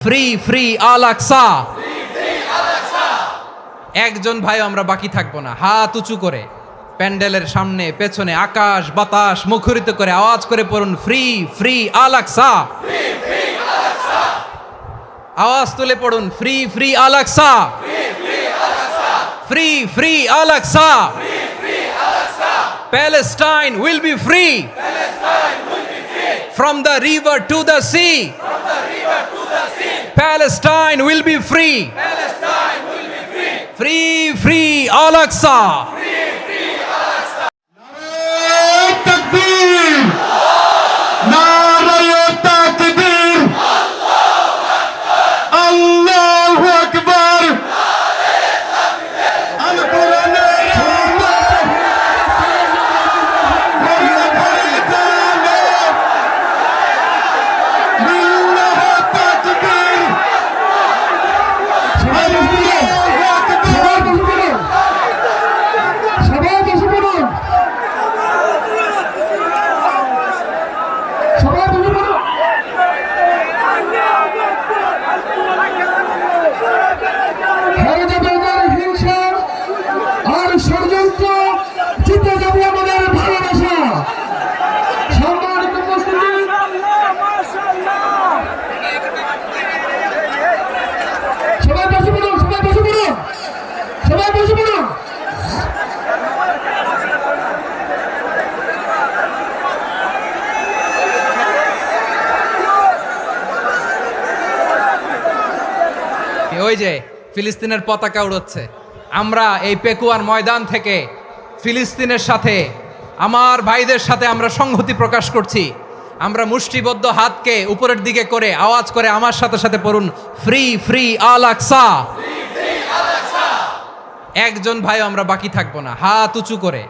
Free free আল আকসা। একজন ভাই আমরা বাকি থাকবো না। হাত উঁচু করে প্যান্ডেলের সামনে পেছনে আকাশ বাতাস মুখরিত করে আওয়াজ করে পড়ুন ফ্রি ফ্রি আল আকসা। আওয়াজ তুলে পড়ুন free free Al Aqsa. Free free Al Aqsa. Palestine will be free from the river to the sea. Palestine will be free. Free, free Al-Aqsa. তাকবীর, নারায়ে তাকবীর, আল্লাহু আকবার। আল কোরআনের আলো ভরে ভরে জানে, লিল্লাহি তাকবীর, আল্লাহু আকবার। সবাই বসে পড়ুন, সবাই বসে পড়ুন। খালেদা হিংসা আর ষড়যন্ত্র জিতে যাবে আমাদের ভালোবাসা। সম্মানিত উপস্থিতি, সবাই বসে পড়ুন, সবাই বসে পড়ুন, সবাই বসে পড়ুন। ওই যে ফিলিস্তিনের পতাকা উড়ছে। আমরা এই পেকুয়ার ময়দান থেকে ফিলিস্তিনের সাথে আমার ভাইদের সাথে আমরা সংহতি প্রকাশ করছি। আমরা মুষ্টিবদ্ধ হাতকে উপরের দিকে করে আওয়াজ করে আমার সাথে সাথে পড়ুন ফ্রি ফ্রি আল আকসা। একজন ভাই আমরা বাকি থাকবো না। হাত উঁচু করে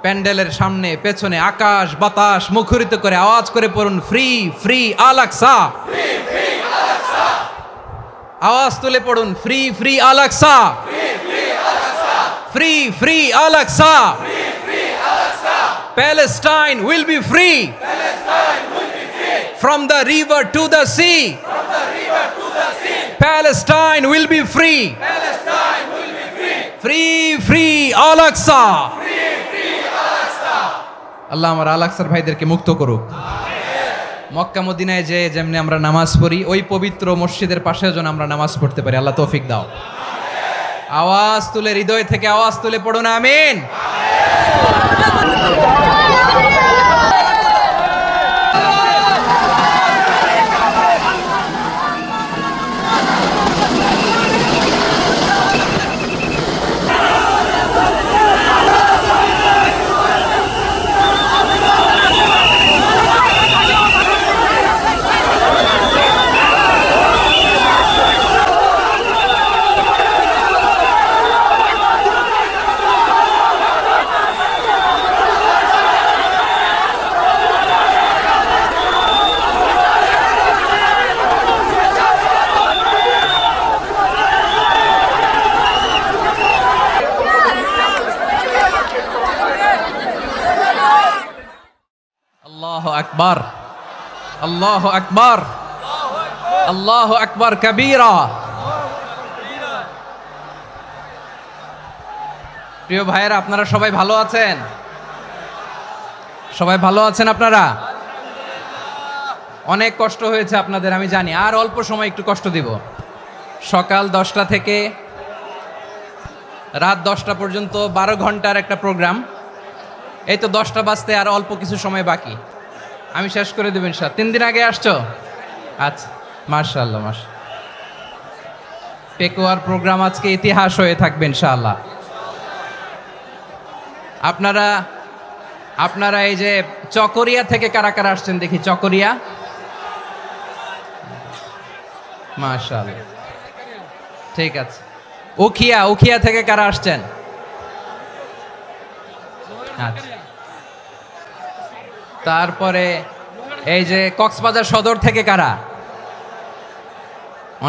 প্যান্ডেলের সামনে পেছনে আকাশ বাতাস মুখরিত করে আওয়াজ করে পড়ুন ফ্রি ফ্রি আল আকসা। আওয়াজ তুলে পড়ুন free free Al Aqsa. Free free Al Aqsa. Palestine will be free from the river to the sea. Palestine will be free. Free free Al Aqsa. আল্লাহ আমার আল আকসার ভাইদেরকে মুক্ত করুক। মক্কা মদিনায় যে যেমনি আমরা নামাজ পড়ি ওই পবিত্র মসজিদের পাশে যেন আমরা নামাজ পড়তে পারি। আল্লাহ তৌফিক দাও। আওয়াজ তুলে হৃদয় থেকে আওয়াজ তুলে পড়ুন আমিন। আল্লাহু আকবার, আল্লাহু আকবার, আল্লাহু আকবার কবীরা। প্রিয় ভাইয়েরা, আপনারা সবাই ভালো আছেন? সবাই ভালো আছেন আপনারা? অনেক কষ্ট হয়েছে আপনাদের আমি জানি। আর অল্প সময় একটু কষ্ট দিব। সকাল 10টা থেকে রাত 10টা পর্যন্ত 12 ঘন্টার একটা প্রোগ্রাম। এই তো 10টা বাজতে আর অল্প কিছু সময় বাকি। আমি শেষ করে দেবেন। 3 দিন আগে আসছো? আচ্ছা, মাশাআল্লাহ মাশাআল্লাহ। পেকুয়ার প্রোগ্রাম আজকে ইতিহাস হয়ে থাকবে ইনশাআল্লাহ। আপনারা এই যে চকরিয়া থেকে কারা কারা আসছেন দেখি? চকরিয়া, মাশাআল্লাহ, ঠিক আছে। উখিয়া থেকে কারা আসছেন? আচ্ছা। তারপরে এই যে কক্সবাজার সদর থেকে কারা?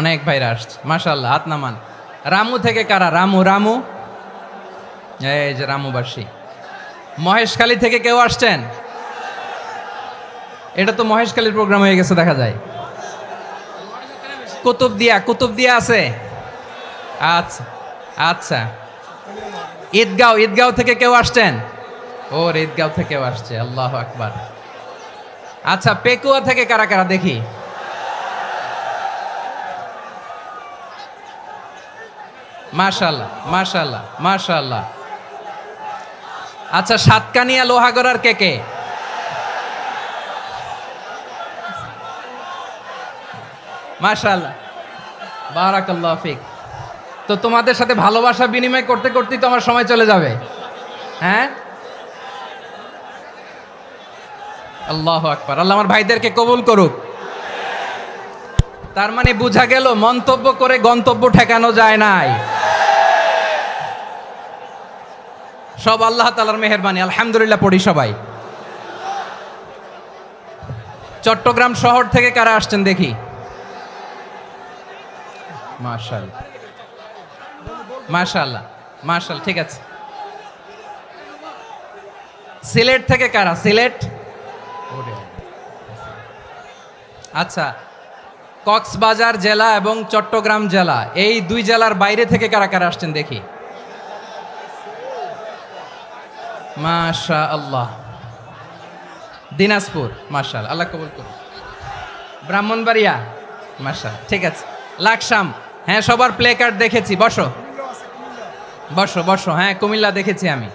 অনেক ভাইরা আসছে মাশাআল্লাহ, হাত নামান। রামু থেকে কারা? রামু, এই যে রামুবাসী। মহেশখালী থেকে কেউ আসছেন? এটা তো মহেশখালীর প্রোগ্রাম হয়ে গেছে দেখা যায়। কুতুবদিয়া আছে? আচ্ছা আচ্ছা, ঈদগাঁও থেকে কেউ আসছেন? ওর ঈদগাঁও থেকেও আসছে, আল্লাহু আকবার। আচ্ছা, পেকুয়া থেকে কারা কারা দেখি? মাশাআল্লাহ মাশাআল্লাহ মাশাআল্লাহ। আচ্ছা, সাতকানিয়া লোহাগড়ার কে কে? মাশাআল্লাহ, বারাকাল্লাহু ফিক। তো তোমাদের সাথে ভালোবাসা বিনিময় করতে করতেই তো আমার সময় চলে যাবে। হ্যাঁ, আল্লাহু আকবার। আল্লাহ আমার ভাইদেরকে কবুল করুক। তার মানে বোঝা গেল মন্তব্য করে গন্তব্য ঠেকানো যায় নাই, সব আল্লাহ তাআলার মেহেরবানি। আলহামদুলিল্লাহ পড়ি সবাই। চট্টগ্রাম শহর থেকে কারা আসছেন দেখি? মাশাআল্লাহ মাশাআল্লাহ মাশাআল্লাহ, ঠিক আছে। সিলেট থেকে কারা? সিলেট, আচ্ছা। কক্সবাজার জেলা এবং চট্টগ্রাম জেলা, এই দুই জেলার বাইরে থেকে কারা কারা আসছেন দেখি? মাশাআল্লাহ। দিনাজপুর, মাশাআল্লাহ, আল্লাহ কবুল করুন। ব্রাহ্মণবাড়িয়া, মাশাআল্লাহ, ঠিক আছে। লাকসাম, হ্যাঁ সবার প্লে কার্ড দেখেছি, বসো বসো বসো। হ্যাঁ কুমিল্লা দেখেছি আমি,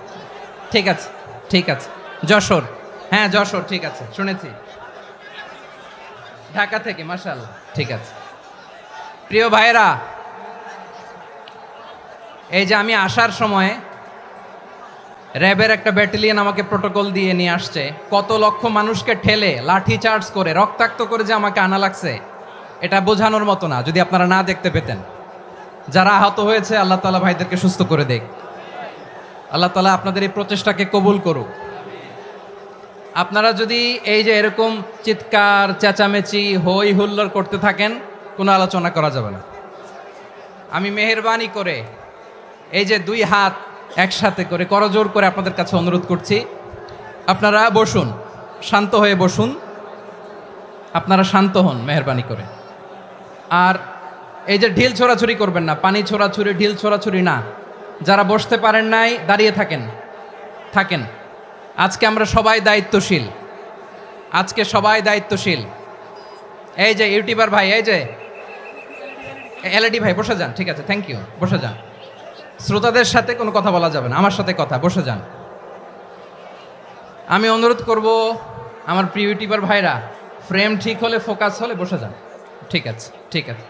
ঠিক আছে ঠিক আছে। যশোর, হ্যাঁ যশোর, ঠিক আছে, শুনেছি। ঢাকা থেকে, মাশাআল্লাহ, ঠিক আছে। প্রিয় ভাইরা, এই যে আমি আসার সময় র্যাবের একটা ব্যাটালিয়ন আমাকে প্রোটোকল দিয়ে নিয়ে আসছে, কত লক্ষ মানুষকে ঠেলে লাঠি চার্জ করে রক্তাক্ত করে যে আমাকে আনা লাগছে, এটা বোঝানোর মতো না। যদি আপনারা না দেখতে পেতেন, যারা আহত হয়েছে আল্লাহ তাআলা ভাইদেরকে সুস্থ করে দেখ। আল্লাহ তাআলা আপনাদের এই প্রচেষ্টাকে কবুল করুক। আপনারা যদি এই যে এরকম চিৎকার চেঁচামেচি হই হুল্লোড় করতে থাকেন, কোনো আলোচনা করা যাবে না। আমি মেহেরবানি করে এই যে দুই হাত একসাথে করে করজোর করে আপনাদের কাছে অনুরোধ করছি, আপনারা বসুন, শান্ত হয়ে বসুন, আপনারা শান্ত হন মেহেরবানি করে। আর এই যে ঢিল ছোড়াছুরি করবেন না, পানি ছোড়াছুরি ঢিল ছোড়াছুরি না। যারা বসতে পারেন নাই দাঁড়িয়ে থাকেন। আজকে আমরা সবাই দায়িত্বশীল, আজকে সবাই দায়িত্বশীল। এই যে ইউটিউবার ভাই, এই যে এলইডি ভাই, বসে যান, ঠিক আছে, থ্যাংক ইউ, বসে যান। শ্রোতাদের সাথে কোনো কথা বলা যাবে না, আমার সাথে কথা, বসে যান। আমি অনুরোধ করব আমার প্রিয় ইউটিউবার ভাইরা, ফ্রেম ঠিক হলে ফোকাস হলে বসে যান, ঠিক আছে ঠিক আছে।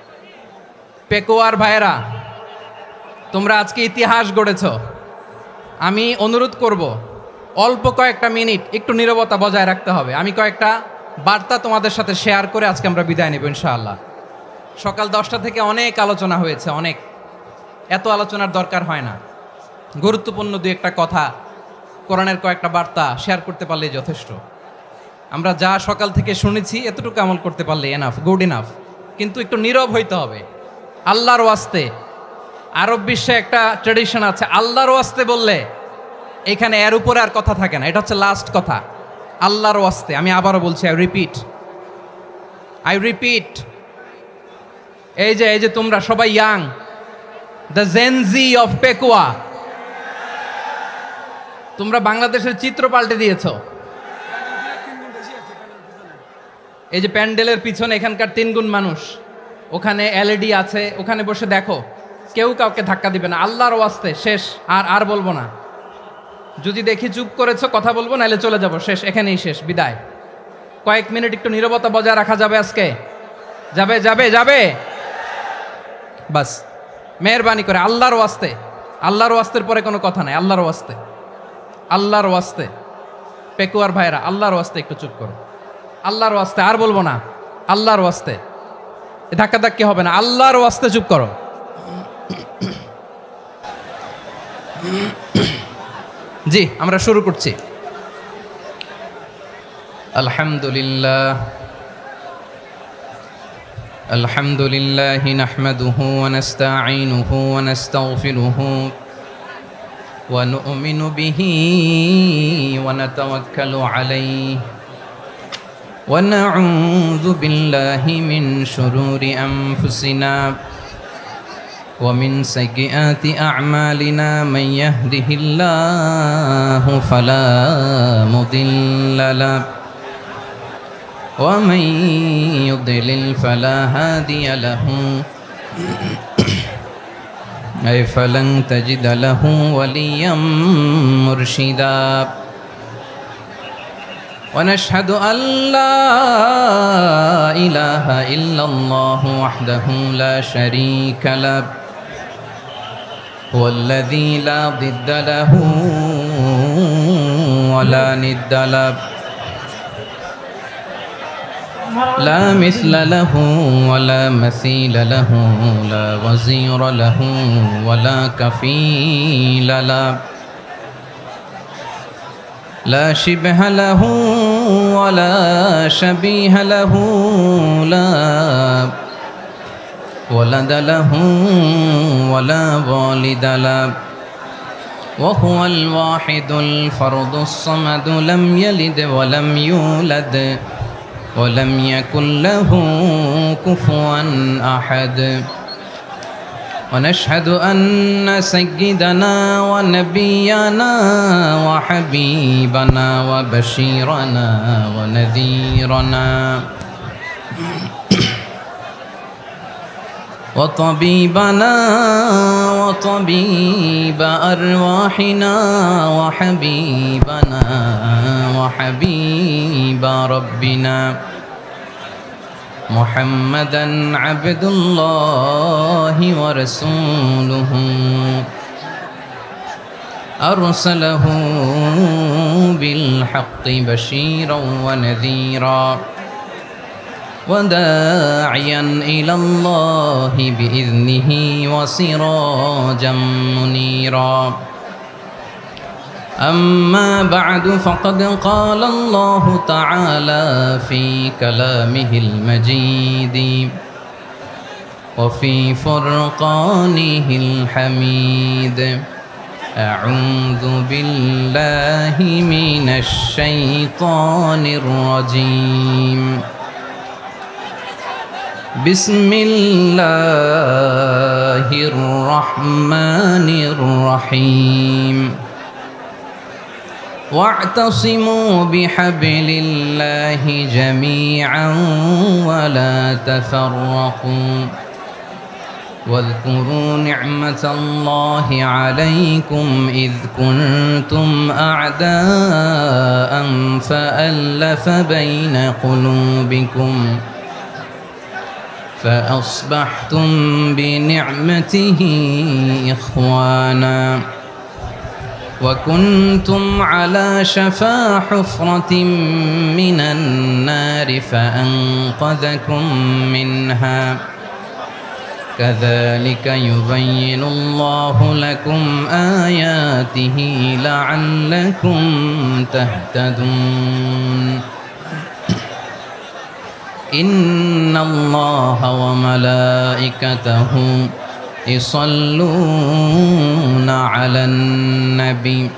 পেকুয়ার ভাইরা, তোমরা আজকে ইতিহাস গড়েছ। আমি অনুরোধ করব অল্প কয়েকটা মিনিট একটু নীরবতা বজায় রাখতে হবে। আমি কয়েকটা বার্তা তোমাদের সাথে শেয়ার করে আজকে আমরা বিদায় নেব ইনশাআল্লাহ। সকাল 10টা থেকে অনেক আলোচনা হয়েছে, অনেক, এত আলোচনার দরকার হয় না। গুরুত্বপূর্ণ দুই একটা কথা, কোরআনের কয়েকটা বার্তা শেয়ার করতে পারলেই যথেষ্ট। আমরা যা সকাল থেকে শুনেছি এতটুকু আমল করতে পারলে এনাফ, গুড ইনাফ। কিন্তু একটু নীরব হইতে হবে আল্লাহর ওয়াস্তে। আরব বিশ্বে একটা ট্র্যাডিশন আছে, আল্লাহর ওয়াস্তে বললে এখানে এর উপরে আর কথা থাকে না, এটা হচ্ছে লাস্ট কথা। আল্লাহর ওয়াস্তে, আমি আবারও বলছি, আই রিপিট। এই যে তোমরা সবাই young, the Gen Z of Pekua, তোমরা বাংলাদেশের চিত্র পাল্টে দিয়েছ। এই যে প্যান্ডেলের পিছনে এখানকার 3 গুণ মানুষ, ওখানে এলইডি আছে, ওখানে বসে দেখো, কেউ কাউকে ধাক্কা দিবে না। আল্লাহর ওয়াস্তে, শেষ, আর বলবো না। যদি দেখি চুপ করেছো, কথা বলবো, নাহলে চলে যাব, শেষ, এখানেই শেষ, বিদায়। কয়েক মিনিট একটু নীরবতা বজায় রাখা যাবে আজকে? যাবে বাস, মেহেরবানি করে আল্লাহর ওয়াস্তে। আল্লাহর ওয়াস্তের পরে কোনো কথা নাই, আল্লাহর ওয়াস্তে। পেকুয়ার ভাইরা, আল্লাহর ওয়াস্তে একটু চুপ করো, আল্লাহর ওয়াস্তে, আর বলবো না, আল্লাহর ওয়াস্তে। ধাক্কাধাক্কি হবে না, আল্লাহর ওয়াস্তে চুপ করো। জি, আমরা শুরু করছি। আলহামদুলিল্লাহ নাহমাদুহু ওয়া নাস্তাঈনুহু ওয়া নাস্তাগফিরুহু ওয়া নু'মিনু বিহি ওয়া নাতাওয়াক্কালু আলাইহি ونعوذ بالله من شرور أنفسنا ومن سيئات أعمالنا من يهده الله فلا مضل له ومن يضلل فلا هادي له أي فلن تجد له وليا مرشدا ونشهد أن لا إله إلا الله وحده لا شريك له هو الذي لا ضد له ولا ند له لا مثل له ولا مثيل له لا وزير له ولا كفيل له لا شبه له ولا شبيه له لا ولد له ولا والد له وهو الواحد الفرد الصمد لم يلد ولم يولد ولم يكن له كفوا أحد ونشهد أن سيدنا ونبينا وحبيبنا وبشيرنا ونذيرنا وطبيبنا وطبيب أرواحنا وحبيبنا وحبيب ربنا محمدا عبد الله ورسوله أرسله بالحق بشيرا ونذيرا وداعيا إلى الله بإذنه وسراجا منيرا أما بعد فقد قال الله تعالى في كلامه المجيد وفي فرقانه الحميد أعوذ بالله من الشيطان الرجيم بسم الله الرحمن الرحيم واعتصموا بحبل الله جميعا ولا تفرقوا واذكروا نعمة الله عليكم إذ كنتم أعداء فألف بين قلوبكم فأصبحتم بنعمته إخوانا وكنتم على شفا حفرة من النار فأنقذكم منها كذلك يبين الله لكم آياته لعلكم تهتدون إن الله وملائكته يصلون على النبي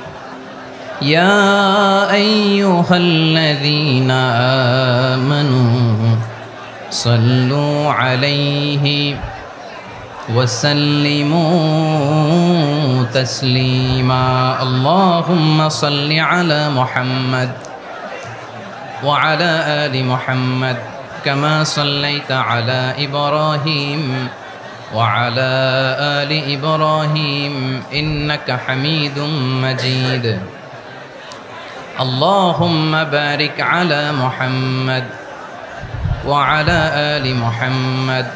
يا أيها الذين آمنوا صلوا عليه وسلموا تسليما اللهم صل على محمد وعلى آل محمد كما صليت على إبراهيم وعلى آل إبراهيم إنك حميد مجيد اللهم بارك على محمد وعلى آل محمد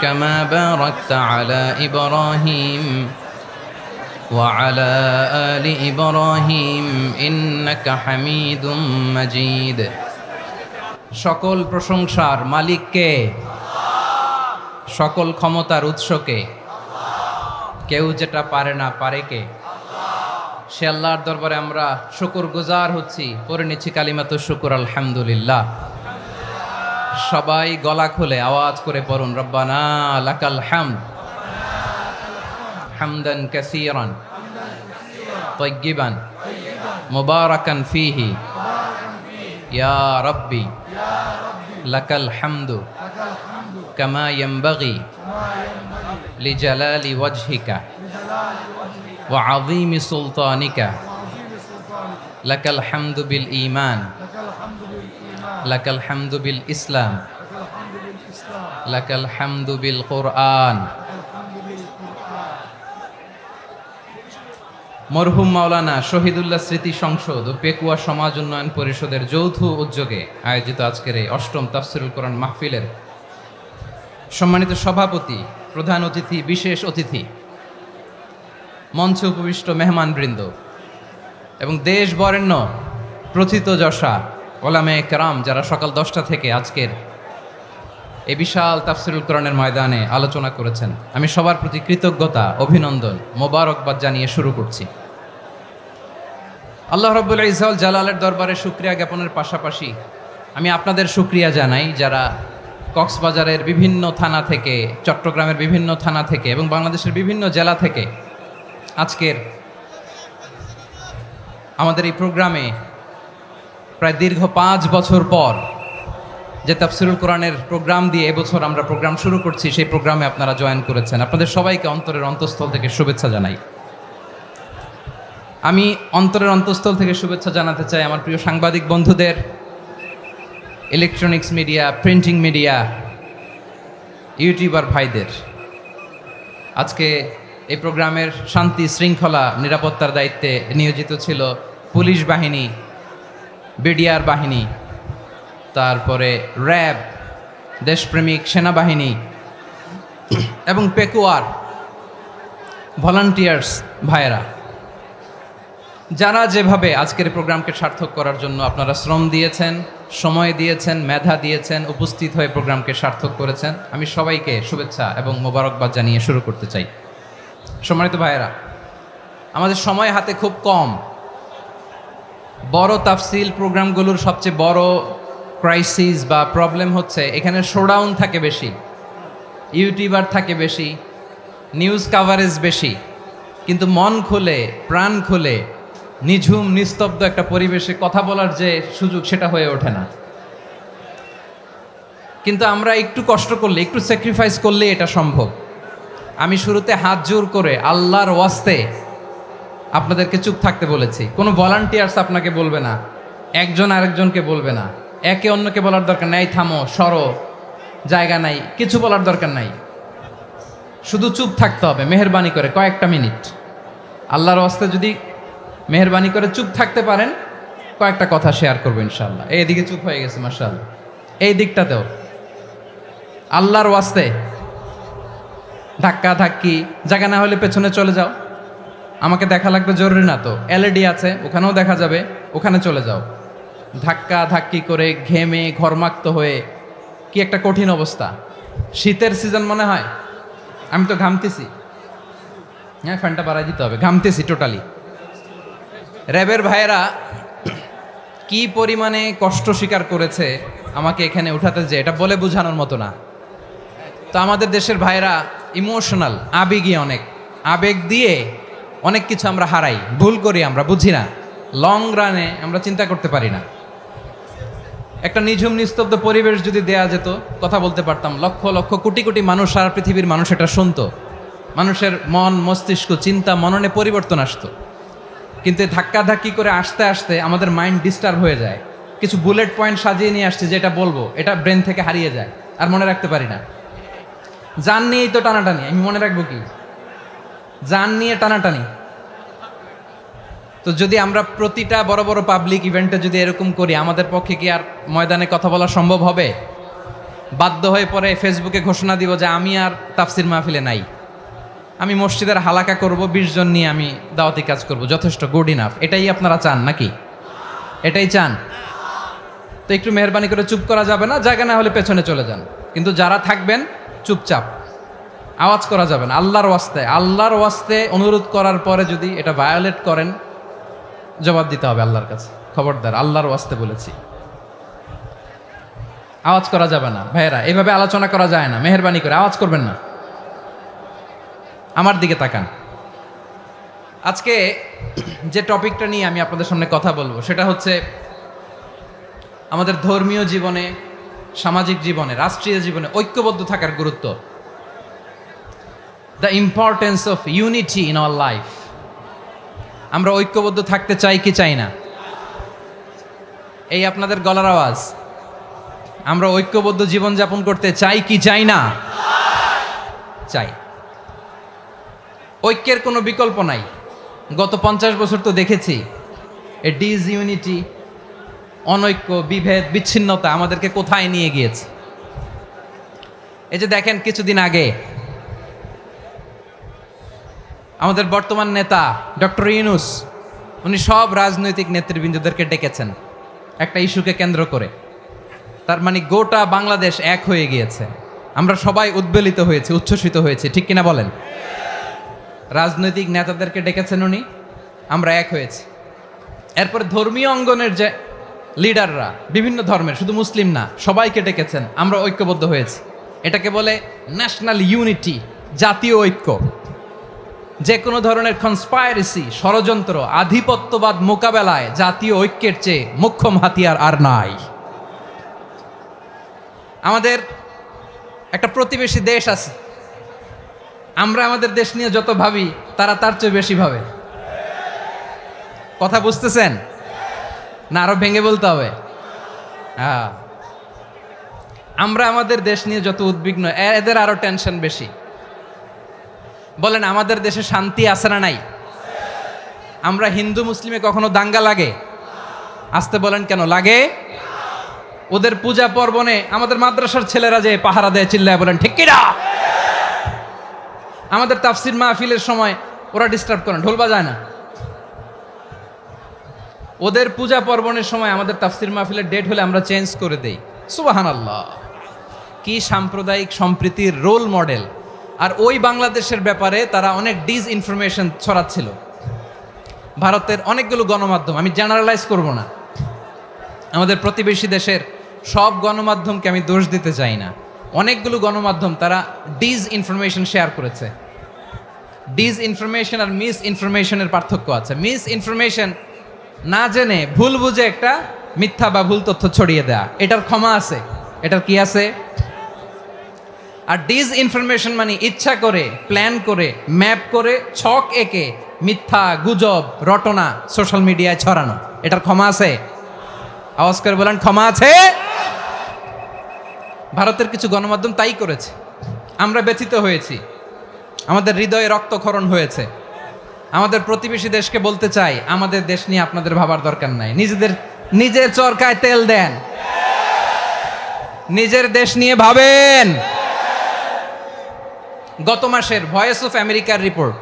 كما باركت على إبراهيم وعلى آل إبراهيم إنك حميد مجيد সকল প্রশংসার মালিক কে? সকল ক্ষমতার উৎস কে? কেউ যেটা পারে না পারে কে? সে আল্লাহর দরবারে আমরা শুকরগুজার হচ্ছি, পড়ে নিচ্ছি কালিমাতুশ শুকর আলহামদুলিল্লাহ। সবাই গলা খুলে আওয়াজ করে পড়ুন, রব্বানা লাকাল হামদ হামদান কাসীরান তাইয়্যিবান মুবারাকান ফীহি ইয়া রাব্বি লাকাল হামদু কামা ইয়ানবাগি লিজালালি ওয়াজহিকা ওয়া আযীমি সুলতানিকা লাকাল হামদু বিল ঈমান লাকাল হামদু বিল ইসলাম লাকাল হামদু বিল কুরআন। মরহুম মাওলানা শহীদুল্লাহ স্মৃতি সংসদ ও পেকুয়া সমাজ উন্নয়ন পরিষদের যৌথ উদ্যোগে আয়োজিত আজকের এই অষ্টম তাফসিরুল কোরআন মাহফিলের সম্মানিত সভাপতি, প্রধান অতিথি, বিশেষ অতিথি, মঞ্চে উপবিষ্ট মেহমানবৃন্দ এবং দেশ বরেণ্য প্রথিতযশা ওলামে কেরাম যারা সকাল 10টা থেকে আজকের এই বিশাল তাফসিরুল কোরআনের ময়দানে আলোচনা করেছেন, আমি সবার প্রতি কৃতজ্ঞতা, অভিনন্দন, মোবারকবাদ জানিয়ে শুরু করছি। আল্লাহ রাব্বুল ইজ্জত জালালের দরবারে শুকরিয়া জ্ঞাপনের পাশাপাশি আমি আপনাদের শুকরিয়া জানাই যারা কক্সবাজারের বিভিন্ন থানা থেকে, চট্টগ্রামের বিভিন্ন থানা থেকে এবং বাংলাদেশের বিভিন্ন জেলা থেকে আজকের আমাদের এই প্রোগ্রামে প্রায় দীর্ঘ 5 বছর পর যে তাফসিরুল কোরআনের প্রোগ্রাম দিয়ে এবছর আমরা প্রোগ্রাম শুরু করছি, সেই প্রোগ্রামে আপনারা জয়েন করেছেন। আপনাদের সবাইকে অন্তরের অন্তঃস্থল থেকে শুভেচ্ছা জানাই। আমি অন্তরের অন্তঃস্থল থেকে শুভেচ্ছা জানাতে চাই আমার প্রিয় সাংবাদিক বন্ধুদের, electronics media, printing media, YouTuber ভাইদের। আজকে এই প্রোগ্রামের শান্তি শৃঙ্খলা নিরাপত্তার দায়িত্বে নিয়োজিত ছিল পুলিশ বাহিনী, বিডিআর বাহিনী, তারপরে র্যাব, দেশপ্রেমিক সেনাবাহিনী এবং পেকুয়ার ভলান্টিয়ার্স ভাইয়েরা, যারা যেভাবে আজকের প্রোগ্রামকে সার্থক করার জন্য আপনারা শ্রম দিয়েছেন, সময় দিয়েছেন, মেধা দিয়েছেন, উপস্থিত হয়ে প্রোগ্রামকে সার্থক করেছেন, আমি সবাইকে শুভেচ্ছা এবং মোবারকবাদ জানিয়ে শুরু করতে চাই। সম্মানিত ভাইয়েরা, আমাদের সময় হাতে খুব কম। বড় তাফসিল প্রোগ্রামগুলোর সবচেয়ে বড় ক্রাইসিস বা প্রবলেম হচ্ছে এখানে শোডাউন থাকে বেশি, ইউটিউবার থাকে বেশি, নিউজ কাভারেজ বেশি, কিন্তু মন খুলে, প্রাণ খুলে, নিঝুম নিস্তব্ধ একটা পরিবেশে কথা বলার যে সুযোগ, সেটা হয়ে ওঠে না। কিন্তু আমরা একটু কষ্ট করলে, একটু স্যাক্রিফাইস করলে এটা সম্ভব। আমি শুরুতে হাত জোর করে আল্লাহর ওয়াস্তে আপনাদেরকে চুপ থাকতে বলেছি। কোনো ভলান্টিয়ার্স আপনাকে বলবে না, একজন আরেকজনকে বলবে না, একে অন্যকে বলার দরকার নাই, থামো, সরো, জায়গা নাই, কিছু বলার দরকার নাই। শুধু চুপ থাকতে হবে মেহেরবানি করে কয়েকটা মিনিট। আল্লাহর ওয়াস্তে যদি মেহেরবানি করে চুপ থাকতে পারেন, কয়েকটা কথা শেয়ার করবো ইনশাআল্লাহ। এইদিকে চুপ হয়ে গেছে মাশাআল্লাহ, এই দিকটাতেও আল্লাহর ওয়াস্তে ধাক্কা ধাক্কি, জায়গা না হলে পেছনে চলে যাও। আমাকে দেখা লাগবে জরুরি না তো, এলইডি আছে, ওখানেও দেখা যাবে, ওখানে চলে যাও। ধাক্কা ধাক্কি করে ঘেমে ঘরমাক্ত হয়ে কি একটা কঠিন অবস্থা। শীতের সিজন মনে হয়, আমি তো ঘামতেছি। হ্যাঁ, ফ্যানটা বাড়াই দিতে হবে, ঘামতেছি টোটালি। র্যাবের ভাইয়েরা কি পরিমাণে কষ্ট স্বীকার করেছে আমাকে এখানে উঠাতে, যে এটা বলে বোঝানোর মতো না। তো আমাদের দেশের ভাইয়েরা ইমোশনাল, আবেগী, অনেক আবেগ দিয়ে অনেক কিছু আমরা হারাই, ভুল করি, আমরা বুঝি না, লং রানে আমরা চিন্তা করতে পারি না। একটা নিঝুম নিস্তব্ধ পরিবেশ যদি দেয়া যেত, কথা বলতে পারতাম, লক্ষ লক্ষ কোটি কোটি মানুষ, সারা পৃথিবীর মানুষ এটা শুনতো, মানুষের মন, মস্তিষ্ক, চিন্তা, মননে পরিবর্তন আসতো। কিন্তু ধাক্কা ধাক্কি করে আসতে আসতে আমাদের মাইন্ড ডিস্টার্ব হয়ে যায়। কিছু বুলেট পয়েন্ট সাজিয়ে নিয়ে আসছে, যেটা বলবো এটা ব্রেন থেকে হারিয়ে যায়, আর মনে রাখতে পারি না। জান নিয়েই তো টানাটানি, আমি মনে রাখবো কি? জান নিয়ে টানাটানি। তো যদি আমরা প্রতিটা বড় বড় পাবলিক ইভেন্টে যদি এরকম করি, আমাদের পক্ষে কি আর ময়দানে কথা বলা সম্ভব হবে? বাধ্য হয়ে পরে ফেসবুকে ঘোষণা দিব যে আমি আর তাফসির মাহফিলে নাই, আমি মসজিদের হালাকা করব, 20 জন নিয়ে আমি দাওয়াতি কাজ করব, যথেষ্ট, গুড ইনাফ। এটাই আপনারা চান নাকি? এটাই চান? তো একটু মেহরবানি করে চুপ করা যাবে না, জায়গা না হলে পেছনে চলে যান। কিন্তু যারা থাকবেন চুপচাপ, আওয়াজ করা যাবে না। আল্লাহর ওয়াস্তে, আল্লাহর ওয়াস্তে অনুরোধ করার পরে যদি এটা ভায়োলেট করেন, জবাব দিতে হবে আল্লাহর কাছে। খবরদার, আল্লাহর ওয়াস্তে বলেছি, আওয়াজ করা যাবে না। ভাইয়েরা, এভাবে আলোচনা করা যায় না, মেহরবানি করে আওয়াজ করবেন না। আমার দিকে তাকান। আজকে যে টপিকটা নিয়ে আমি আপনাদের সামনে কথা বলবো, সেটা হচ্ছে আমাদের ধর্মীয় জীবনে, সামাজিক জীবনে, রাষ্ট্রীয় জীবনে ঐক্যবদ্ধ থাকার গুরুত্ব, the importance of unity in our life. আমরা ঐক্যবদ্ধ থাকতে চাই কি চাই না? এই আপনাদের গলার আওয়াজ। আমরা ঐক্যবদ্ধ জীবনযাপন করতে চাই কি চাই না? চাই। ঐক্যের কোনো বিকল্প নাই। গত 50 বছর তো দেখেছি এ ডিসইউনিটি, অনৈক্য, বিভেদ, বিচ্ছিন্নতা আমাদেরকে কোথায় নিয়ে গিয়েছে। এই যে দেখেন কিছুদিন আগে আমাদের বর্তমান নেতা ডক্টর ইউনূস, উনি সব রাজনৈতিক নেতৃবৃন্দদেরকে ডেকেছেন একটা ইস্যুকে কেন্দ্র করে। তার মানে গোটা বাংলাদেশ এক হয়ে গিয়েছে। আমরা সবাই উদ্বেলিত হয়েছি, উচ্ছ্বসিত হয়েছি, ঠিক কিনা বলেন? রাজনৈতিক নেতাদেরকে ডেকেছেন উনি, আমরা এক হয়েছি। এরপর ধর্মীয় অঙ্গনের যে লিডাররা, বিভিন্ন ধর্মের, শুধু মুসলিম না, সবাইকে ডেকেছেন, আমরা ঐক্যবদ্ধ হয়েছি। এটাকে বলে ন্যাশনাল ইউনিটি, জাতীয় ঐক্য। যে কোনো ধরনের কনস্পাইরেসি, ষড়যন্ত্র, আধিপত্যবাদ মোকাবেলায় জাতীয় ঐক্যের চেয়ে মোক্ষম হাতিয়ার আর নাই। আমাদের একটা প্রতিবেশী দেশ আছে, আমরা আমাদের দেশ নিয়ে যত ভাবি তারা তার চেয়ে বেশি ভাবে। কথা বুঝতেছেন না? আরো ভেঙে বলতে হবে। হ্যাঁ, আমরা আমাদের দেশ নিয়ে যত উদ্বিগ্ন, এদের আরো টেনশন বেশি। বলেন আমাদের দেশে শান্তি আছে না নাই? আমরা হিন্দু মুসলিমে কখনো দাঙ্গা লাগে? আসতে বলেন কেন লাগে? ওদের পূজা পর্বণে আমাদের মাদ্রাসার ছেলেরা যে পাহারা দেয়, চিল্লায় বলেন ঠিক কিনা? আমাদের তাফসির মাহফিলের সময় ওরা ডিস্টার্ব করেন, ঢোল বাজায় না। ওদের পূজা পর্বণের সময় আমাদের তাফসির মাহফিলের ডেট হলে আমরা চেঞ্জ করে দেই। সুবহানাল্লাহ, কি সাম্প্রদায়িক সম্প্রীতির রোল মডেল। আর ওই বাংলাদেশের ব্যাপারে তারা অনেক ডিসইনফরমেশন ছড়াচ্ছিল। ভারতের অনেকগুলো গণমাধ্যম, আমি জেনারেলাইজ করব না, আমাদের প্রতিবেশী দেশের সব গণমাধ্যমকে আমি দোষ দিতে চাই না, অনেকগুলো গণমাধ্যম তারা ডিসইনফরমেশন শেয়ার করেছে। ডিসইনফরমেশন আর মিস ইনফরমেশনের পার্থক্য আছে। মিস ইনফরমেশন না জেনে ভুল বুঝে একটা মিথ্যা বা ভুল তথ্য ছড়িয়ে দেয়া, এটার ক্ষমা আছে, এটার কি আছে? আর ডিসইনফরমেশন মানে ইচ্ছা করে, প্ল্যান করে, ম্যাপ করে, ছক এঁকে মিথ্যা, গুজব, রটনা সোশ্যাল মিডিয়ায় ছড়ানো, এটার ক্ষমা আছে? আওয়াজ করে বলেন ক্ষমা আছে? ভারতের কিছু গণমাধ্যম তাই করেছে, আমরা ব্যথিত হয়েছি, আমাদের হৃদয়ে রক্তক্ষরণ হয়েছে। আমাদের প্রতিবেশী দেশকে বলতে চাই, আমাদের দেশ নিয়ে আপনাদের ভাবার দরকার নাই, নিজের চরকায় তেল দেন, নিজের দেশ নিয়ে ভাবেন। গত মাসের ভয়েস অফ আমেরিকার রিপোর্ট,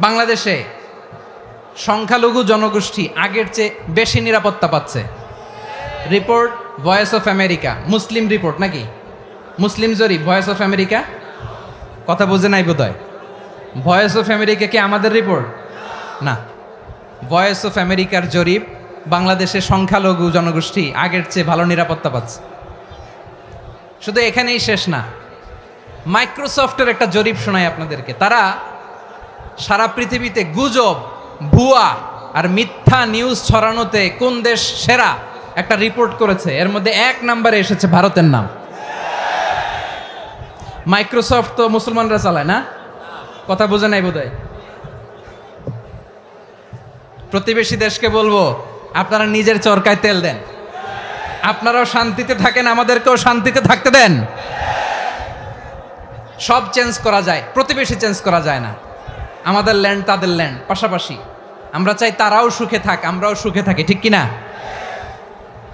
বাংলাদেশে সংখ্যালঘু জনগোষ্ঠী আগের চেয়ে বেশি নিরাপত্তা পাচ্ছে। Report voice of America, Muslim report নাকি? মুসলিম জরিপ, ভয়েস অফ আমেরিকা। কথা বুঝে নাই বোধহয়। ভয়েস অফ আমেরিকা কি আমাদের রিপোর্ট না? ভয়েস অফ আমেরিকার জরিপ, বাংলাদেশের সংখ্যালঘু জনগোষ্ঠী আগের চেয়ে ভালো নিরাপত্তা পাচ্ছে। শুধু এখানেই শেষ না, মাইক্রোসফটের একটা জরিপ শোনাই আপনাদেরকে। তারা সারা পৃথিবীতে গুজব, ভুয়া আর মিথ্যা নিউজ ছড়ানোতে কোন দেশ সেরা একটা রিপোর্ট করেছে। এর মধ্যে 1 নম্বরে এসেছে ভারতের নাম। মাইক্রোসফট তো মুসলমানরা চালায় না? কথা বোঝে নাই বোধহয়। প্রতিবেশী দেশকে বলবো, আপনারা নিজের চরকায় তেল দেন, আপনারাও শান্তিতে থাকেন, আমাদেরকেও শান্তিতে থাকতে দেন। সব চেঞ্জ করা যায়, প্রতিবেশী চেঞ্জ করা যায় না। আমাদের ল্যান্ড তাদের ল্যান্ড, পাশাপাশি। আমরা চাই তারাও সুখে থাক, আমরাও সুখে থাকি, ঠিক কিনা?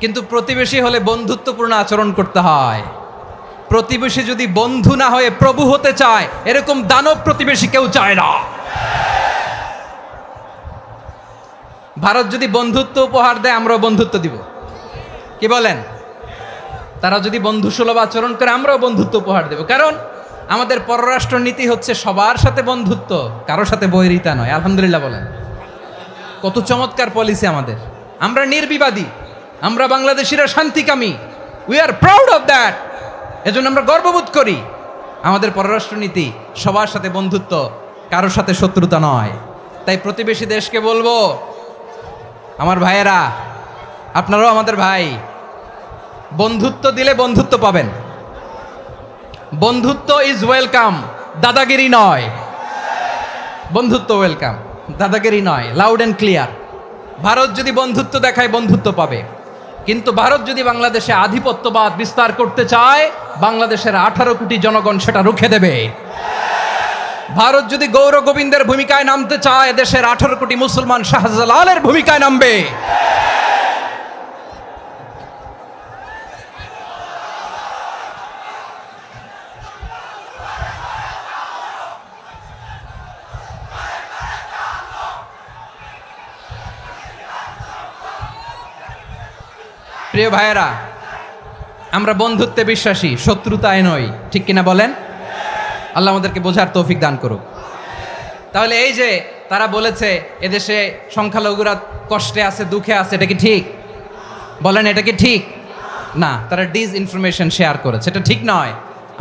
কিন্তু প্রতিবেশী হলে বন্ধুত্বপূর্ণ আচরণ করতে হয়। প্রতিবেশী যদি বন্ধু না হয়ে প্রভু হতে চায়, এরকম দানব প্রতিবেশী কেউ চায় না। ভারত যদি বন্ধুত্ব উপহার দেয়, আমরাও বন্ধুত্ব দিব, কি বলেন? তারা যদি বন্ধুসুলভ আচরণ করে, আমরাও বন্ধুত্ব উপহার দেব। কারণ আমাদের পররাষ্ট্র নীতি হচ্ছে সবার সাথে বন্ধুত্ব, কারোর সাথে বৈরিতা নয়। আলহামদুলিল্লাহ বলেন, কত চমৎকার পলিসি আমাদের। আমরা নির্বিবাদী, আমরা বাংলাদেশিরা শান্তিকামী, we are proud of that. এজন্য আমরা গর্ববোধ করি। আমাদের পররাষ্ট্র নীতি সবার সাথে বন্ধুত্ব, কারোর সাথে শত্রুতা নয়। তাই প্রতিবেশী দেশকে বলবো, আমার ভাইয়েরা, আপনারাও আমাদের ভাই, বন্ধুত্ব দিলে বন্ধুত্ব পাবেন। বন্ধুত্ব ইজ ওয়েলকাম, দাদাগিরি নয়। বন্ধুত্ব ওয়েলকাম, দাদাগিরি নয়, লাউড অ্যান্ড ক্লিয়ার। ভারত যদি বন্ধুত্ব দেখায় বন্ধুত্ব পাবে, কিন্তু ভারত যদি বাংলাদেশে আধিপত্যবাদ বিস্তার করতে চায়, বাংলাদেশের 18 কোটি জনগণ সেটা রুখে দেবে। ভারত যদি গৌর গোবিন্দের ভূমিকায় নামতে চায়, দেশের 18 কোটি মুসলমান শাহজালালের ভূমিকায় নামবে। প্রিয় ভাইয়েরা, আমরা বন্ধুত্বে বিশ্বাসী, শত্রুতায় নই, ঠিক কিনা বলেন? আল্লাহ আমাদেরকে বোঝার তৌফিক দান করুক। তাহলে এই যে তারা বলেছে এদেশে সংখ্যালঘুরা কষ্টে আছে, দুঃখে আছে, এটা কি ঠিক? বলেন, এটা কি ঠিক? না, তারা ডিস ইনফরমেশন শেয়ার করেছে, এটা ঠিক নয়।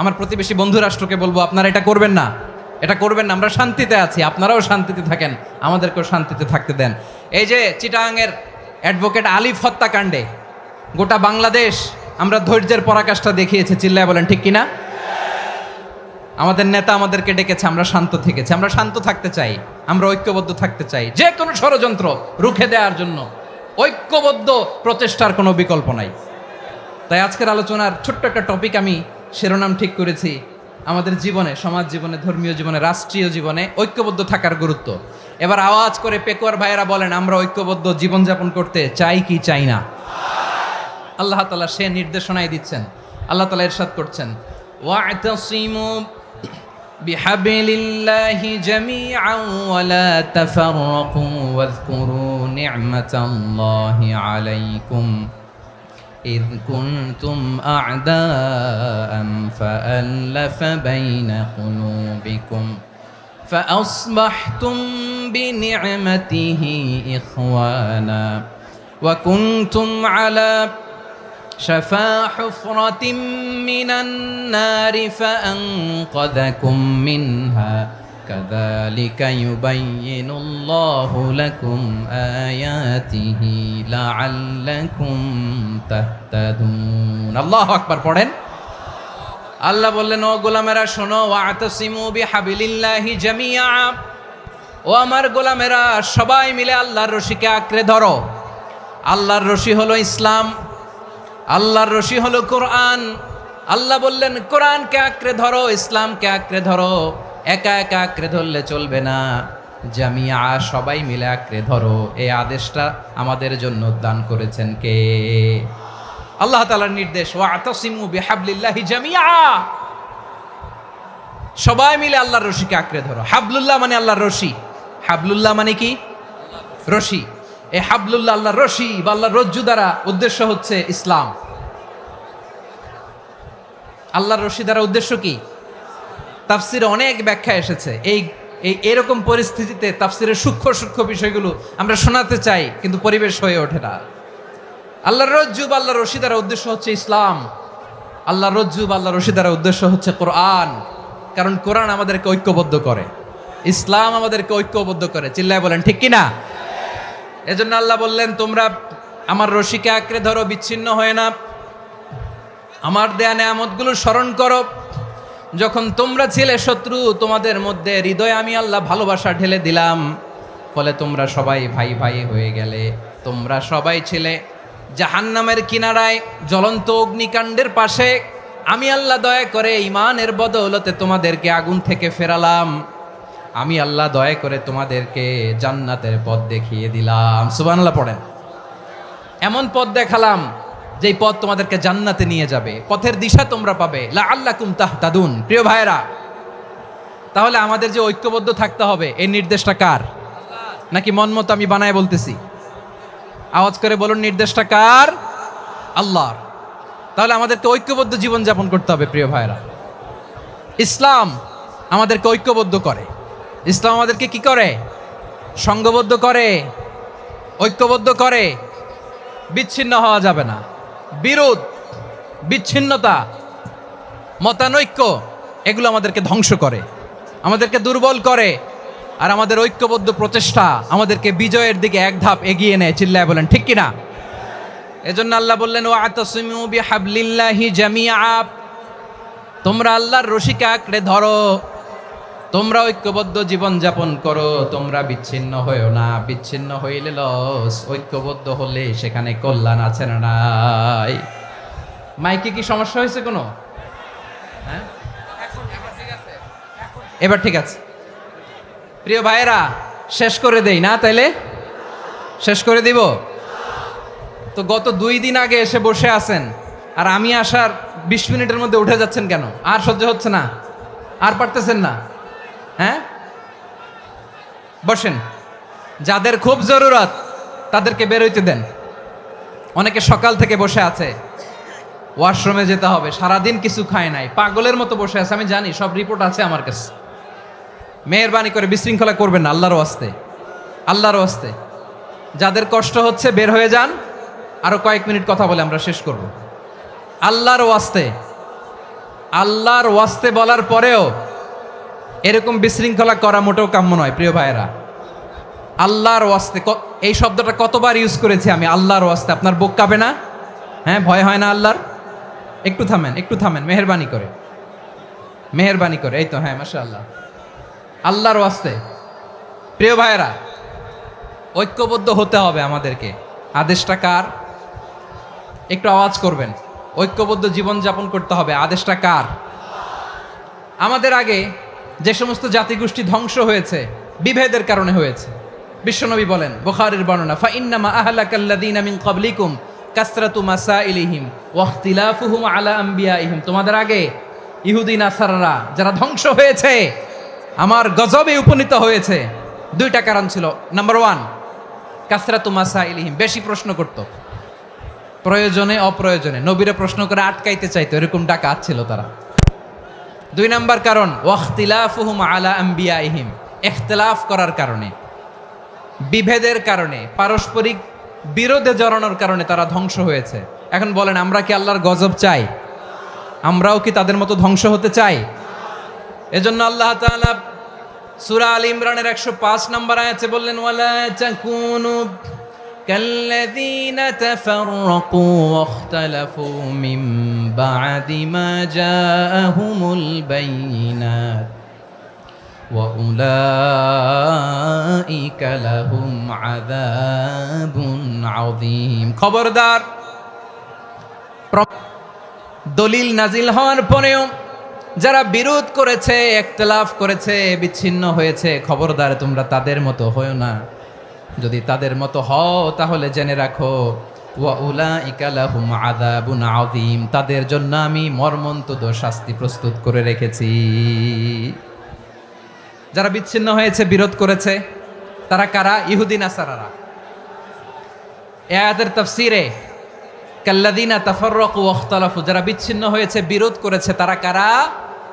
আমার প্রতিবেশী বন্ধু রাষ্ট্রকে বলবো, আপনারা এটা করবেন না, এটা করবেন না। আমরা শান্তিতে আছি, আপনারাও শান্তিতে থাকেন, আমাদেরকেও শান্তিতে থাকতে দেন। এই যে চিটাগাংয়ের অ্যাডভোকেট আলিফ হত্যাকাণ্ডে গোটা বাংলাদেশ আমরা ধৈর্যের পরাকাষ্ঠা দেখিয়েছে, চিল্লায় বলেন ঠিক কিনা? আমাদের নেতা আমাদেরকে ডেকেছে, আমরা শান্ত থেকেছি। আমরা শান্ত থাকতে চাই, আমরা ঐক্যবদ্ধ থাকতে চাই। যে কোনো ষড়যন্ত্র রুখে দেওয়ার জন্য ঐক্যবদ্ধ প্রচেষ্টার কোনো বিকল্প নাই। তাই আজকের আলোচনার ছোট্ট একটা টপিক আমি শিরোনাম ঠিক করেছি, আমাদের জীবনে, সমাজ জীবনে, ধর্মীয় জীবনে, রাষ্ট্রীয় জীবনে ঐক্যবদ্ধ থাকার গুরুত্ব। এবার আওয়াজ করে পেকুয়ার ভাইয়েরা বলেন, আমরা ঐক্যবদ্ধ জীবনযাপন করতে চাই কি চাই না? আল্লাহ তাআলা সে নির্দেশনাই দিচ্ছেন। আল্লাহ তাআলা ইরশাদ করছেন, ওয়া'তাসিমু বিহাবলিল্লাহি জামিআন ওয়া লা তাফাররাকু ওয়াযকুরু নি'মাতাল্লাহি আলাইকুম إذ كنتم أعداء فألف بين قلوبكم فأصبحتم بنعمته إخوانا وكنتم على شفا حفرة من النار فأنقذكم منها كذلك يبين الله لكم آياته لعلكم تهتدون الله أكبر পড়েন। আল্লাহ বললেন, ও গোলামেরা শোনো, ওয়া'তাসিমু বিহাবলিল্লাহি জামিআ, ও আমার গোলামেরা সবাই মিলে আল্লাহর রশিকে আঁকড়ে ধরো। আল্লাহর রশি হলো ইসলাম, আল্লাহর রশি হলো কোরআন। আল্লাহ বললেন, কোরআনকে আঁকড়ে ধরো, ইসলামকে আঁকড়ে ধরো। একা একা আঁকড়ে ধরলে চলবে না, জামিয়া, সবাই মিলে আঁকড়ে ধরো। এই আদেশটা আমাদের জন্য দান করেছেন কে? আল্লাহ তাআলার নির্দেশ, ওয়া'তাসিমু বিহাবলিল্লাহি জামিআ, সবাই মিলে আল্লাহর রশিকে আঁকড়ে ধরো। হাবলুল্লাহ মানে আল্লাহর রশি। হাবলুল্লাহ মানে কি? রশি। এই হাবলুল্লাহ, আল্লাহর রশি বা আল্লাহর রজ্জু দ্বারা উদ্দেশ্য হচ্ছে ইসলাম। আল্লাহর রশি দ্বারা উদ্দেশ্য কি? তাফসিরে অনেক ব্যাখ্যা এসেছে। এরকম পরিস্থিতিতে তাফসিরের সূক্ষ্ম সূক্ষ্ম বিষয়গুলো আমরা শোনাতে চাই, কিন্তু পরিবেশ হয়ে ওঠে না। আল্লাহর রজ্জু বা আল্লাহর রশি দ্বারা উদ্দেশ্য হচ্ছে ইসলাম। আল্লাহর রজ্জু বা আল্লাহর রশি দ্বারা উদ্দেশ্য হচ্ছে কোরআন, কারণ কোরআন আমাদেরকে ঐক্যবদ্ধ করে, ইসলাম আমাদেরকে ঐক্যবদ্ধ করে। চিল্লায় বলেন ঠিক কিনা? এজন্য আল্লাহ বললেন, তোমরা আমার রশিকে আঁকড়ে ধরো, বিচ্ছিন্ন হয়ে না। আমার দেয়া নেয়ামতগুলো স্মরণ করো। যখন তোমরা ছিলে শত্রু, তোমাদের মধ্যে হৃদয়ে আমি আল্লাহ ভালোবাসা ঢেলে দিলাম, ফলে তোমরা সবাই ভাই ভাই হয়ে গেলে। তোমরা সবাই ছিলে জাহান্নামের কিনারায়, জ্বলন্ত অগ্নিকাণ্ডের পাশে। আমি আল্লাহ দয়া করে ঈমানের বদৌলতে তোমাদেরকে আগুন থেকে ফেরালাম। আমি আল্লাহ দয়া করে তোমাদেরকে জান্নাতের পথ দেখিয়ে দিলাম। সুবহানাল্লাহ পড়েন। এমন পথ দেখালাম যেই পথ তোমাদেরকে জান্নাতে নিয়ে যাবে, পথের দিশা তোমরা পাবে। লাআল্লাকুম তাহতাদুন। প্রিয় ভাইরা, তাহলে আমাদের যে ঐক্যবদ্ধ থাকতে হবে, এই নির্দেশটা কার? নাকি মন মতো আমি বানায় বলতেছি? আওয়াজ করে বলুন, নির্দেশটা কার? আল্লাহর। তাহলে আমাদেরকে ঐক্যবদ্ধ জীবনযাপন করতে হবে। প্রিয় ভাইরা, ইসলাম আমাদেরকে ঐক্যবদ্ধ করে। ইসলাম আমাদেরকে কি করে? সংঘবদ্ধ করে, ঐক্যবদ্ধ করে। বিচ্ছিন্ন হওয়া যাবে না। বিরোধ, বিচ্ছিন্নতা, মতানৈক্য, এগুলো আমাদেরকে ধ্বংস করে, আমাদেরকে দুর্বল করে। আর আমাদের ঐক্যবদ্ধ প্রচেষ্টা আমাদেরকে বিজয়ের দিকে এক ধাপ এগিয়ে নেয়। চিল্লায় বলেন ঠিক কিনা? এজন্য আল্লাহ বললেন ওয়াতাসিমু বিহাবলিল্লাহি জামিআ, তোমরা আল্লাহর রশিকে আঁকড়ে ধরো, তোমরা ঐক্যবদ্ধ জীবন যাপন করো, তোমরা বিচ্ছিন্ন হয়েও না। বিচ্ছিন্ন হইলে লস, ঐক্যবদ্ধ হলে সেখানে কল্যাণ আছে না নাই? মাইকে কি সমস্যা হয়েছে কোনো? হ্যাঁ, এবার ঠিক আছে। প্রিয় ভাইয়েরা, শেষ করে দেই না তাইলে? শেষ করে দিব তো? গত 2 দিন আগে এসে বসে আছেন, আর আমি আসার 20 মিনিটের মধ্যে উঠে যাচ্ছেন কেন? আর সহ্য হচ্ছে না? আর পারতেছেন না? হ্যাঁ, বসেন। যাদের খুব জরুরত তাদেরকে বের হইতে দেন। অনেকে সকাল থেকে বসে আছে, ওয়াশরুমে যেতে হবে, সারাদিন কিছু খায় নাই, পাগলের মতো বসে আছে। আমি জানি, সব রিপোর্ট আছে আমার কাছে। মেহেরবানি করে বিশৃঙ্খলা করবেন না, আল্লাহর ওয়াস্তে, আল্লাহর ওয়াস্তে। যাদের কষ্ট হচ্ছে বের হয়ে যান। আরো কয়েক মিনিট কথা বলে আমরা শেষ করব। আল্লাহর ওয়াস্তে, আল্লাহর ওয়াস্তে বলার পরেও এরকম বিশৃঙ্খলা করা মোটেও কাম্য নয়। প্রিয় ভাইয়েরা, আল্লাহর ওয়াস্তে, এই শব্দটা কতবার ইউজ করেছি আমি, আল্লাহর ওয়াস্তে। আপনার বুক কাঁপে না? হ্যাঁ, ভয় হয় না আল্লাহর? একটু থামেন, একটু থামেন, মেহেরবানি করে, মেহেরবানি করে। এই তো, হ্যাঁ, মাশাআল্লাহ। আল্লাহর ওয়াস্তে প্রিয় ভাইয়েরা, ঐক্যবদ্ধ হতে হবে আমাদেরকে। আদেশটা কার? একটু আওয়াজ করবেন। ঐক্যবদ্ধ জীবন যাপন করতে হবে, আদেশটা কার? আমাদের আগে যে সমস্ত জাতিগোষ্ঠী ধ্বংস হয়েছে বিভেদের কারণে হয়েছে। বিশ্বনবী বলেন, বুখারীর বর্ণনা, ফাইন্নামা আহলাকাল্লাযীনা মিন ক্বাবলিকুম কাসরাতু মাসাইলিহিম ওয়া ইখতিলাফুহুম আলা আম্বিয়াইহিম। তোমাদের আগে ইহুদি নাসারারা যারা ধ্বংস হয়েছে, আমার গজবে উপনীত হয়েছে, 2টা কারণ ছিল। নাম্বার 1, কাসরাতু মাসাইলিহিম, বেশি প্রশ্ন করত, প্রয়োজনে অপ্রয়োজনে নবীরে প্রশ্ন করে আটকাইতে চাইতো, এরকম ডাকাত ছিল তারা। 2 নাম্বার কারণ, ওয়াখতিলাফুহুম আলা আম্বিয়াইহিম, ইখতিলাফ করার কারণে, বিভেদের কারণে, পারস্পরিক বিরোধে জড়ানোর কারণে তারা ধ্বংস হয়েছে। এখন বলেন, আমরা কি আল্লাহর গজব চাই? আমরাও কি তাদের মতো ধ্বংস হতে চাই? এজন্য আল্লাহ তাআলা সূরা আল ইমরানের 105 নম্বর আয়াতে বললেন, ওয়ালা তাকুনু কাল্লাযীনা তাফাররাকু ওয়াখতালাফু মিন বা'দি মা জাআহুমুল বাইয়িনাত ওয়া উলাইকা লাহুম আযাবুন আযীম। খবরদার, দলিল নাজিল হওয়ার পরেও যারা বিরোধ করেছে, ইখতিলাফ করেছে, বিচ্ছিন্ন হয়েছে, খবরদার তোমরা তাদের মতো হয়ো না। যদি তাদের মতো হও তাহলে জেনে রাখো, ওয়া উলাইকা লাহুম আযাবুন আযীম, তাদের জন্য আমি মর্মন্তুদ শাস্তি প্রস্তুত করে রেখেছি। যারা বিচ্ছিন্ন হয়েছে, বিরোধ করেছে, তারা কারা? ইহুদি নাসারারা। এই আয়াতের তাফসীরে কাল্লাযীনা তাফাররাকু ওয়াখতালাফু, যারা বিচ্ছিন্ন হয়েছে, বিরোধ করেছে, তারা কারা?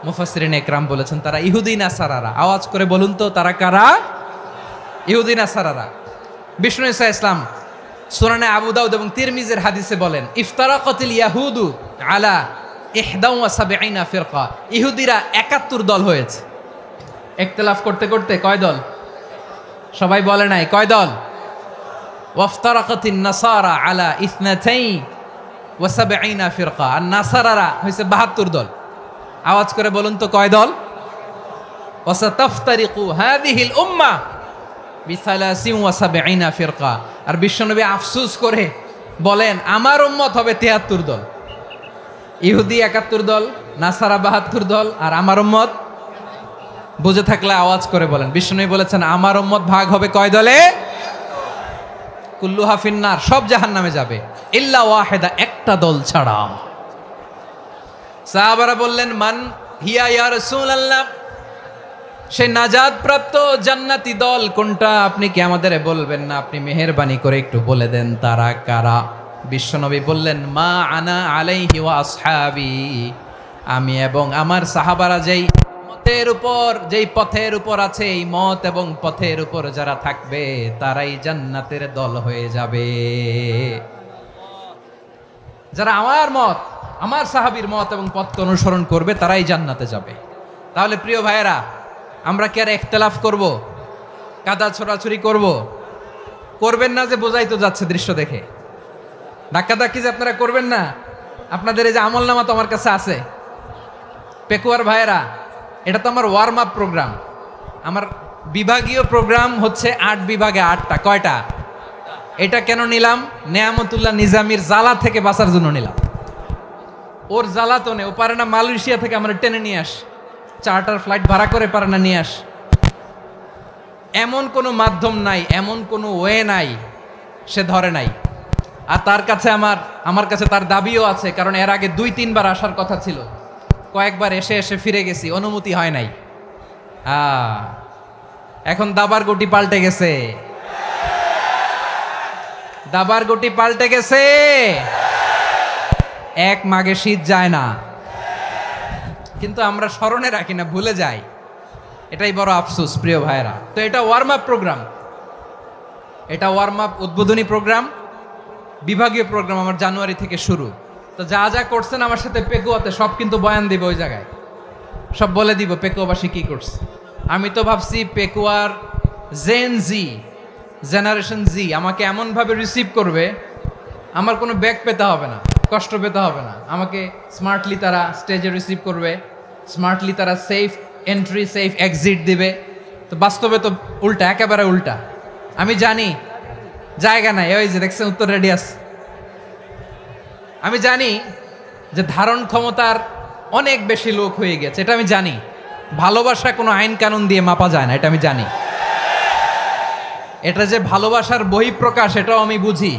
মুফাসসিরিন ইকরাম বলেছেন তারা ইহুদি নাসারারা। আওয়াজ করে বলুন তো, তারা কারা? ইহুদি নাসারারা। বিষ্ণু ঈসা ইসলাম সুনানে আবু দাউদ এবং তিরমিজির হাদিসে বলেন, ইফতারাকাতিল ইয়াহুদু আলা 71 ফিরকা, ইহুদিরা 71 দল হয়েছে। ইখতিলাফ করতে করতে কয় দল? সবাই বলে নাই, কয় দল? ওয়াফতারাকাতিন নাসারা আলা 72 ফিরকা, আর নাসারারা হয়েছে 72 দল। আওয়াজ করে বলুন তো, কয় দল? ওয়াসাতাফতারিকু হাযিহিল উম্মাহ বি73 ফিরকা। আর বিশ্বনবী আফসোস করে বলেন, আমার উম্মত হবে 73 দল। ইহুদি 71 দল, নাসারা 72 দল, আর আমার উম্মত, বুঝে থাকলে আওয়াজ করে বলেন। বিশ্বনবী বলেছেন, আমার উম্মত ভাগ হবে কয় দলে? কুল্লুহা ফিন্নার, সব জাহান্নামে যাবে, ইল্লা ওয়াহিদা, একটা দল ছাড়া। সাহাবারা বললেন, মান হিয়া ইয়া রাসূলুল্লাহ, সেই নাজাত প্রাপ্ত জান্নাতি দল কোনটা? আপনি কি আমাদের বলবেন না? আপনি মেহেরবানি করে একটু বলে দেন তারা কারা। বিশ্বনবী বললেন, মা আনা আলাইহি ওয়া আসহাবি, আমি এবং আমার সাহাবারা যেই মতের উপর, যেই পথের উপর আছে, এই মত এবং পথের উপর যারা থাকবে তারাই জান্নাতের দল হয়ে যাবে। যারা আমার মত, আমার সাহাবীর মত এবং পথকে অনুসরণ করবে তারাই জান্নাতে যাবে। তাহলে প্রিয় ভাইয়েরা, আমরা কি আর ইখতিলাফ করব? কাদা ছোড়াছুরি করব? করবেন না যে বোঝাই তো যাচ্ছে দৃশ্য দেখে। ধাক্কাধাক্কি যে আপনারা করবেন না, আপনাদের এই যে আমলনামা তো আমার কাছে আছে। পেকুয়ার ভাইয়েরা, এটা তো আমার ওয়ার্ম আপ প্রোগ্রাম। আমার বিভাগীয় প্রোগ্রাম হচ্ছে 8 বিভাগে 8টা। কয়টা? এটা কেন নিলাম? নেয়ামতুল্লাহ নিজামীর জ্বালা থেকে বাঁচার জন্য নিলাম। ওর জ্বালাতনে ও পারে না মালয়েশিয়া থেকে আমরা টেনে নিয়ে আস, চার্টার ফ্লাইট ভাড়া করে পারে না নিয়ে আস। এমন কোনো মাধ্যম নাই, এমন কোনো ওয়ে নাই সে ধরে নাই। আর তার কাছে আমার কাছে তার দাবিও আছে, কারণ এর আগে 2-3 বার আসার কথা ছিল। কয়েকবার এসে এসে ফিরে গেছি, অনুমতি হয় নাই। এখন দাবার গুটি পাল্টে গেছে, দাবার গুটি পাল্টে গেছে। এক মাঘে শীত যায় না, কিন্তু আমরা স্মরণে রাখি না, ভুলে যাই। এটাই বড় আফসোস প্রিয় ভাইরা। তো এটা ওয়ার্ম আপ প্রোগ্রাম, এটা ওয়ার্ম আপ উদ্বোধনী প্রোগ্রাম, বিভাগীয় প্রোগ্রাম আমার জানুয়ারি থেকে শুরু। তো যা যা করছেন আমার সাথে পেকুয়াতে সব কিন্তু বয়ান দিব, ওই জায়গায় সব বলে দিব পেকুয়াবাসী কি করছে। আমি তো ভাবছি পেকুয়ার জেনারেশন জি আমাকে এমনভাবে রিসিভ করবে, আমার কোনো ব্যাক পেতে হবে না, কষ্ট পেতে হবে না। আমাকে স্মার্টলি তারা স্টেজে রিসিভ করবে, স্মার্টলি তারা সেফ এন্ট্রি সেফ এক্সিট দিবে। তো বাস্তবে তো উল্টা, একেবারে উল্টা। আমি জানি জায়গা নাই, ওই যে দেখছেন উত্তর রেডি আছে। আমি জানি যে ধারণ ক্ষমতার অনেক বেশি লোক হয়ে গেছে, এটা আমি জানি। ভালোবাসা কোনো আইন কানুন দিয়ে মাপা যায় না, এটা আমি জানি। এটা যে ভালোবাসার বহিঃপ্রকাশ এটাও আমি বুঝি।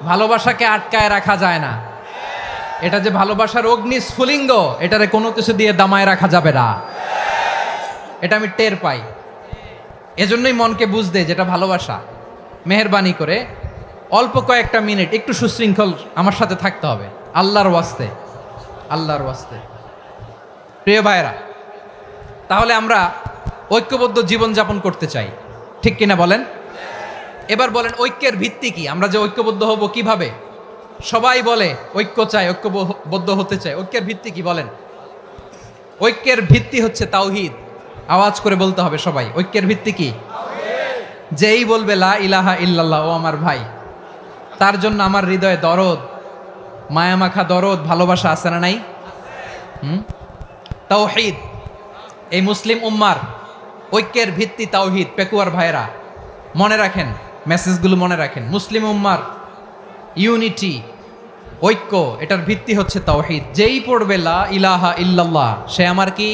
ভালোবাসাকে আটকায় রাখা যায় না। এটা যে ভালোবাসার অগ্নি স্ফুলিঙ্গ, এটারে কোনো কিছু দিয়ে দামায় রাখা যাবে না, এটা আমি টের পাই। এজন্যই মনকে বুঝতে যেটা ভালোবাসা। মেহেরবানি করে অল্প কয়েকটা মিনিট একটু সুশৃঙ্খল আমার সাথে থাকতে হবে, আল্লাহর ওয়াস্তে, আল্লাহর ওয়াস্তে। প্রিয় ভাইরা, তাহলে আমরা ঐক্যবদ্ধ জীবনযাপন করতে চাই, ঠিক কিনা বলেন? এবার বলেন ঐক্যের ভিত্তি কি? আমরা যে ঐক্যবদ্ধ হব কিভাবে? সবাই বলে ঐক্য চাই, ঐক্যবদ্ধ হতে চাই। ঐক্যের ভিত্তি কি বলেন? ঐক্যের ভিত্তি হচ্ছে তাওহীদ। আওয়াজ করে বলতে হবে সবাই, ঐক্যের ভিত্তি কি? যেই বলবে লা ইলাহা ইল্লাল্লাহ, ও আমার ভাই, তার জন্য আমার হৃদয়ে দরদ, মায়ামাখা দরদ, ভালোবাসা আছে না নাই? তাওহীদ, এই মুসলিম উম্মার ঐক্যের ভিত্তি তাওহীদ। পেকুয়ার ভাইরা মনে রাখেন, মেসেজগুলো মনে রাখেন। মুসলিম উম্মার ইউনিটি, ঐক্য, এটার ভিত্তি হচ্ছে তাওহীদ। যেই পড়বে লা ইলাহা ইল্লাল্লাহ, সে আমার কি?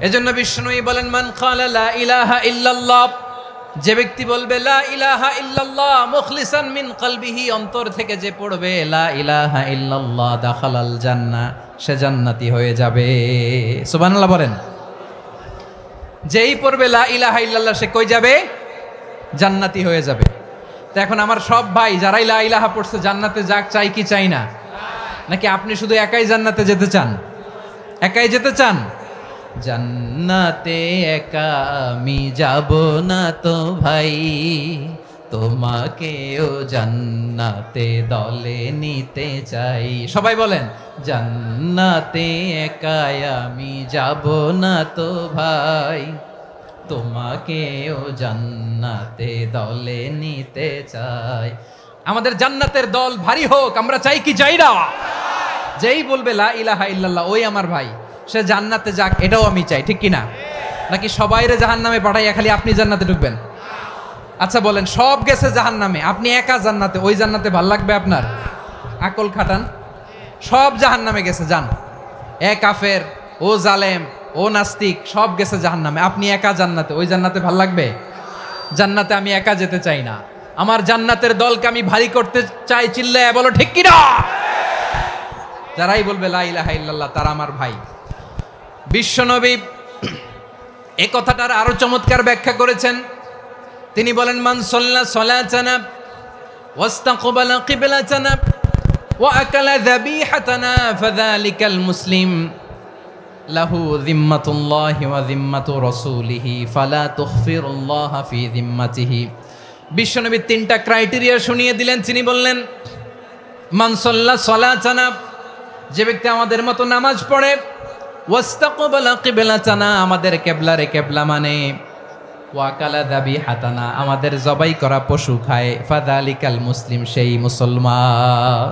এজন্য বিষ্ণুই বলেন মান ক্বালা লা ইলাহা ইল্লাল্লাহ, যে ব্যক্তি বলবে লা ইলাহা ইল্লাল্লাহ মুখলিসান মিন কলবিহি, অন্তর থেকে যে পড়বে লা ইলাহা ইল্লাল্লাহ, দাখালাল জান্নাহ, সে জান্নাতি হয়ে যাবে। সুবহানাল্লাহ বলেন। যেই পড়বে লা ইলাহা ইল্লাল্লাহ, সে কই যাবে? জান্নাতি হয়ে যাবে। তো এখন আমার সব ভাই যারাই লা ইলাহা পড়ছে জান্নাতে যাক, চাই কি চাই না? নাকি আপনি শুধু একাই জান্নাতে যেতে চান? একাই যেতে চান? জান্নাতে একা আমি যাব না তো ভাই, তোমাকেও জান্নাতে দলে নিতে চাই। সবাই বলেন জান্নাতে একা আমি যাব না তো ভাই, তোমাকেও জান্নাতে দলে নিতে চাই। আমাদের জান্নাতের দল ভারী হোক, আমরা চাই কি চাই না? যেই বলবে লা ইলাহা ইল্লাল্লাহ, ওই আমার ভাই, সে জান্নাতে যাক, এটাও আমি চাই, ঠিক কিনা? নাকি সবাইরে জাহান্নামে পাঠাইয়া খালি আপনি জান্নাতে ঢুকবেন? আচ্ছা বলেন, সব গেছে জাহান্নামে, আপনি একা জান্নাতে, ওই জান্নাতে ভাল লাগবে আপনার? আকল খাটান। সব জাহান্নামে গেছে, যান। এ কাফের, ও জালেম, ও নাস্তিক, সব গেছে জাহান্নামে, আপনি একা জান্নাতে, ওই জান্নাতে ভাল লাগবে? জান্নাতে আমি একা যেতে চাই না, আমার জান্নাতের দলকে আমি ভারী করতে চাই। চিল্লায় বলো ঠিক কিনা? যারাই বলবে লা ইলাহা ইল্লাল্লাহ, তারা আমার ভাই। বিশ্বনবী এই কথাটার আরো চমৎকার ব্যাখ্যা করেছেন। তিনি বলেন মান সাল্লা সালাতানা ওয়াস্তাকবালা কিবলাতানা ওয়া আকালা যাবিহাতানা ফাযালিকাল মুসলিম লাহু যিম্মাতুল্লাহি ওয়া যিম্মাতু রাসূলিহি ফালা তুখফিরুল্লাহা ফি যিম্মাতিহি। বিশ্বনবী 3টা ক্রাইটেরিয়া শুনিয়ে দিলেন। তিনি বললেন মান সাল্লা সালাতানা, যে ব্যক্তি আমাদের মতো নামাজ পড়ে, ওয়াস্তাকবালা কিবলাতানা, আমাদের কিবলারে কিবলা মানে, ওয়াকালা দাবি হাতানা, আমাদের জবাই করা পশু খায়, ফাদালিকাল মুসলিম, সেই মুসলমান।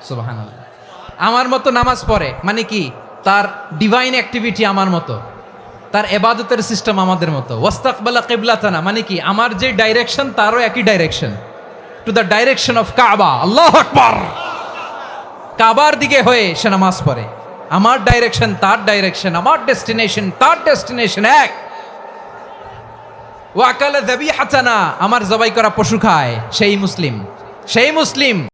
সুবহানাল্লাহ। আমার মতো নামাজ পড়ে মানে কি, তার ডিভাইন অ্যাক্টিভিটি আমার মতো, তার এবাদতের সিস্টেম আমাদের মতো। ওয়াস্তাকবালা কিবলাতানা মানে কি, আমার যে ডাইরেকশন তারও একই direction, to the direction of কাবা। আল্লাহু আকবার। কাবার দিকে হয়ে সে নামাজ পড়ে। আমার ডাইরেকশন তার ডাইরেকশন, আমার ডেস্টিনেশন তার ডেস্টিনেশন এক। ওয়াকালা যাবিহাতানা, আমার জবাই করা পশু খায়, সেই মুসলিম, সেই মুসলিম।